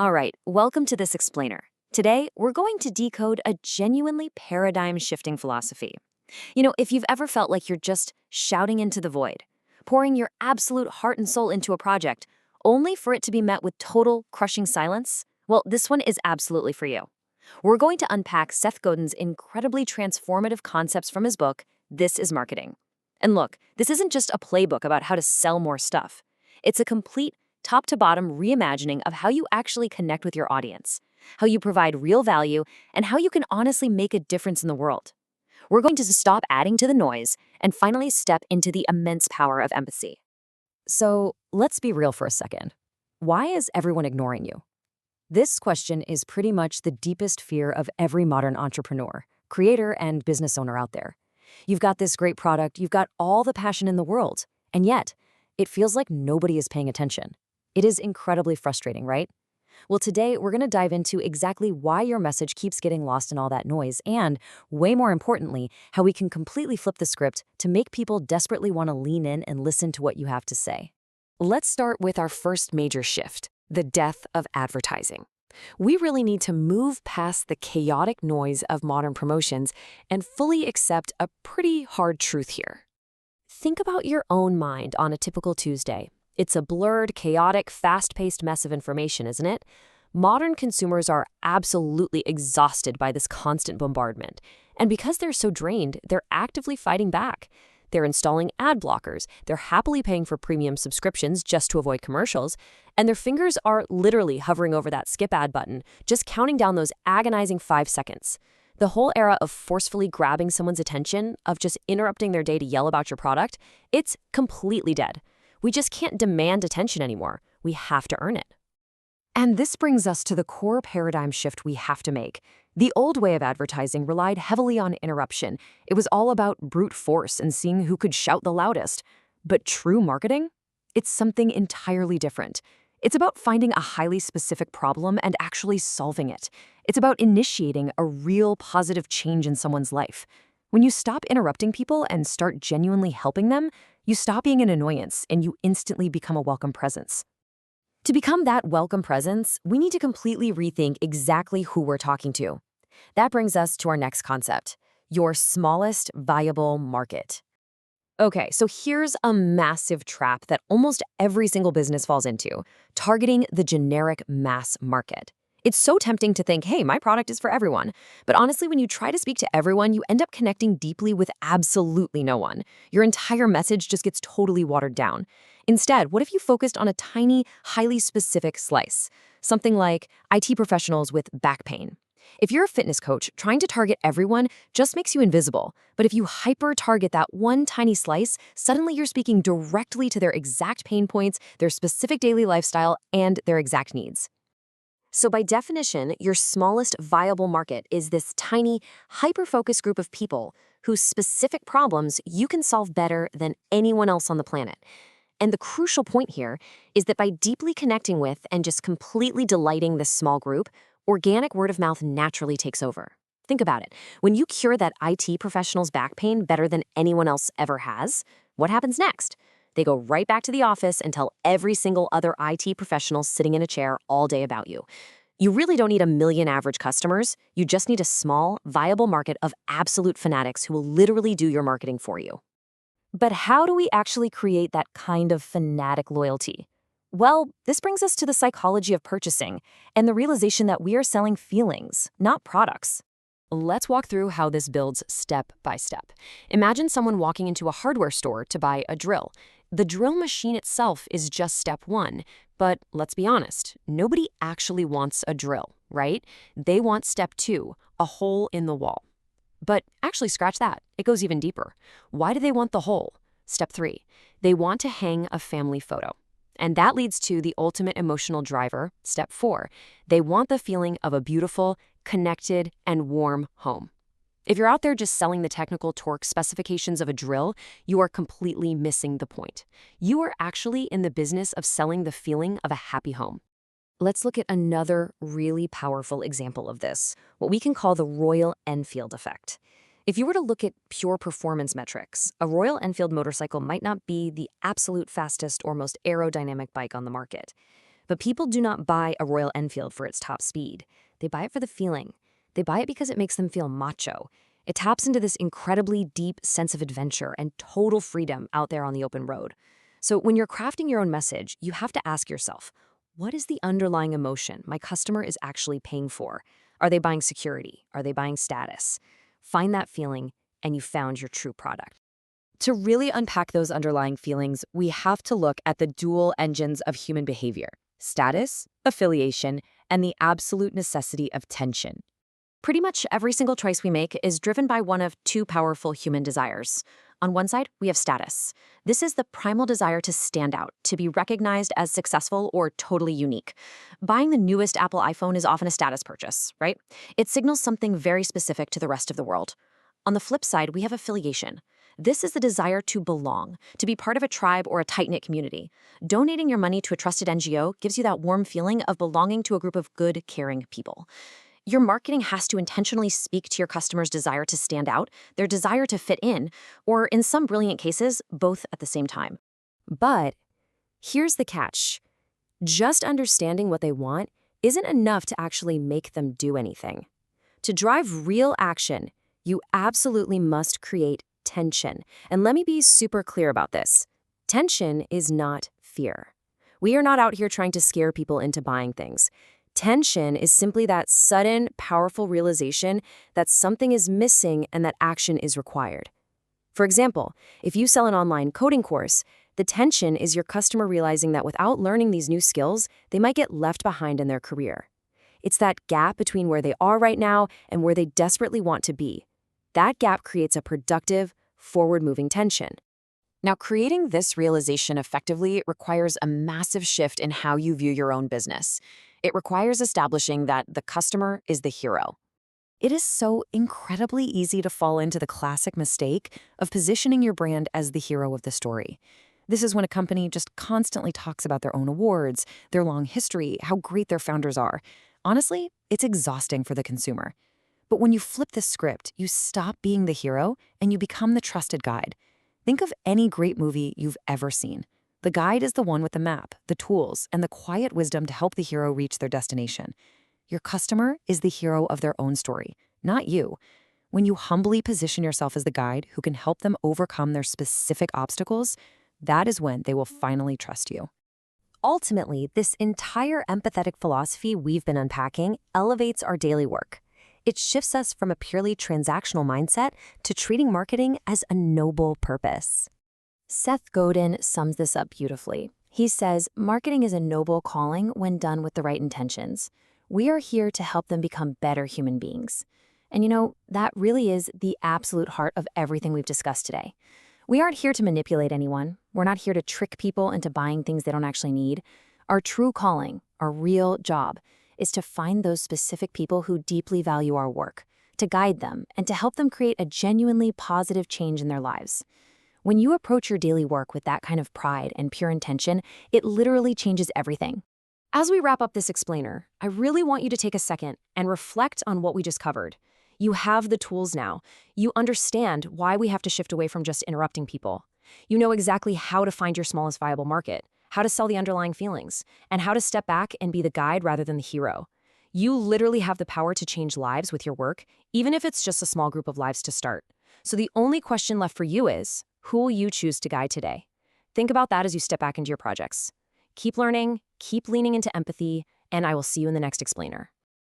All right, welcome to this explainer. Today, we're going to decode a genuinely paradigm-shifting philosophy. If you've ever felt like you're just shouting into the void, pouring your absolute heart and soul into a project, only for it to be met with total, crushing silence, well, this one is absolutely for you. We're going to unpack Seth Godin's incredibly transformative concepts from his book, This is Marketing. And look, this isn't just a playbook about how to sell more stuff. It's a complete top-to-bottom reimagining of how you actually connect with your audience, how you provide real value, and how you can honestly make a difference in the world. We're going to stop adding to the noise and finally step into the immense power of empathy. So let's be real for a second. Why is everyone ignoring you? This question is pretty much the deepest fear of every modern entrepreneur, creator, and business owner out there. You've got this great product, you've got all the passion in the world, and yet it feels like nobody is paying attention. It is incredibly frustrating, right? Well, today we're going to dive into exactly why your message keeps getting lost in all that noise and, way more importantly, how we can completely flip the script to make people desperately want to lean in and listen to what you have to say. Let's start with our first major shift, the death of advertising. We really need to move past the chaotic noise of modern promotions and fully accept a pretty hard truth here. Think about your own mind on a typical Tuesday. It's a blurred, chaotic, fast-paced mess of information, isn't it? Modern consumers are absolutely exhausted by this constant bombardment. And because they're so drained, they're actively fighting back. They're installing ad blockers, they're happily paying for premium subscriptions just to avoid commercials, and their fingers are literally hovering over that skip ad button, just counting down those agonizing 5 seconds. The whole era of forcefully grabbing someone's attention, of just interrupting their day to yell about your product, it's completely dead. We just can't demand attention anymore. We have to earn it. And this brings us to the core paradigm shift we have to make. The old way of advertising relied heavily on interruption. It was all about brute force and seeing who could shout the loudest. But true marketing? It's something entirely different. It's about finding a highly specific problem and actually solving it. It's about initiating a real positive change in someone's life. When you stop interrupting people and start genuinely helping them, you stop being an annoyance and you instantly become a welcome presence. To become that welcome presence, we need to completely rethink exactly who we're talking to. That brings us to our next concept, your smallest viable market. Okay, so here's a massive trap that almost every single business falls into, targeting the generic mass market. It's so tempting to think, hey, my product is for everyone. But honestly, when you try to speak to everyone, you end up connecting deeply with absolutely no one. Your entire message just gets totally watered down. Instead, what if you focused on a tiny, highly specific slice? Something like IT professionals with back pain. If you're a fitness coach, trying to target everyone just makes you invisible. But if you hyper-target that one tiny slice, suddenly you're speaking directly to their exact pain points, their specific daily lifestyle, and their exact needs. So by definition, your smallest viable market is this tiny, hyper-focused group of people whose specific problems you can solve better than anyone else on the planet. And the crucial point here is that by deeply connecting with and just completely delighting this small group, organic word of mouth naturally takes over. Think about it. When you cure that IT professional's back pain better than anyone else ever has, what happens next? They go right back to the office and tell every single other IT professional sitting in a chair all day about you. You really don't need a million average customers. You just need a small, viable market of absolute fanatics who will literally do your marketing for you. But how do we actually create that kind of fanatic loyalty? Well, this brings us to the psychology of purchasing and the realization that we are selling feelings, not products. Let's walk through how this builds step by step. Imagine someone walking into a hardware store to buy a drill. The drill machine itself is just step one, but let's be honest, nobody actually wants a drill, right? They want step two, a hole in the wall. But actually scratch that, it goes even deeper. Why do they want the hole? Step three, they want to hang a family photo. And that leads to the ultimate emotional driver, step four. They want the feeling of a beautiful, connected, and warm home. If you're out there just selling the technical torque specifications of a drill, you are completely missing the point. You are actually in the business of selling the feeling of a happy home. Let's look at another really powerful example of this, what we can call the Royal Enfield effect. If you were to look at pure performance metrics, a Royal Enfield motorcycle might not be the absolute fastest or most aerodynamic bike on the market. But people do not buy a Royal Enfield for its top speed. They buy it for the feeling. They buy it because it makes them feel macho. It taps into this incredibly deep sense of adventure and total freedom out there on the open road. So when you're crafting your own message, you have to ask yourself, what is the underlying emotion my customer is actually paying for? Are they buying security? Are they buying status? Find that feeling, and you found your true product. To really unpack those underlying feelings, we have to look at the dual engines of human behavior: status, affiliation, and the absolute necessity of tension. Pretty much every single choice we make is driven by one of two powerful human desires. On one side, we have status. This is the primal desire to stand out, to be recognized as successful or totally unique. Buying the newest Apple iPhone is often a status purchase, right? It signals something very specific to the rest of the world. On the flip side, we have affiliation. This is the desire to belong, to be part of a tribe or a tight-knit community. Donating your money to a trusted NGO gives you that warm feeling of belonging to a group of good, caring people. Your marketing has to intentionally speak to your customer's desire to stand out, their desire to fit in, or in some brilliant cases, both at the same time. But here's the catch. Just understanding what they want isn't enough to actually make them do anything. To drive real action, you absolutely must create tension. And let me be super clear about this. Tension is not fear. We are not out here trying to scare people into buying things. Tension is simply that sudden, powerful realization that something is missing and that action is required. For example, if you sell an online coding course, the tension is your customer realizing that without learning these new skills, they might get left behind in their career. It's that gap between where they are right now and where they desperately want to be. That gap creates a productive, forward-moving tension. Now, creating this realization effectively requires a massive shift in how you view your own business. It requires establishing that the customer is the hero. It is so incredibly easy to fall into the classic mistake of positioning your brand as the hero of the story. This is when a company just constantly talks about their own awards, their long history, how great their founders are. Honestly, it's exhausting for the consumer. But when you flip the script, you stop being the hero and you become the trusted guide. Think of any great movie you've ever seen. The guide is the one with the map, the tools, and the quiet wisdom to help the hero reach their destination. Your customer is the hero of their own story, not you. When you humbly position yourself as the guide who can help them overcome their specific obstacles, that is when they will finally trust you. Ultimately, this entire empathetic philosophy we've been unpacking elevates our daily work. It shifts us from a purely transactional mindset to treating marketing as a noble purpose. Seth Godin sums this up beautifully. He says, marketing is a noble calling when done with the right intentions. We are here to help them become better human beings. And that really is the absolute heart of everything we've discussed today. We aren't here to manipulate anyone. We're not here to trick people into buying things they don't actually need. Our true calling, our real job, is to find those specific people who deeply value our work, to guide them, and to help them create a genuinely positive change in their lives. When you approach your daily work with that kind of pride and pure intention, it literally changes everything. As we wrap up this explainer, I really want you to take a second and reflect on what we just covered. You have the tools now. You understand why we have to shift away from just interrupting people. You know exactly how to find your smallest viable market, how to sell the underlying feelings, and how to step back and be the guide rather than the hero. You literally have the power to change lives with your work, even if it's just a small group of lives to start. So the only question left for you is, who will you choose to guide today? Think about that as you step back into your projects. Keep learning, keep leaning into empathy, and I will see you in the next explainer.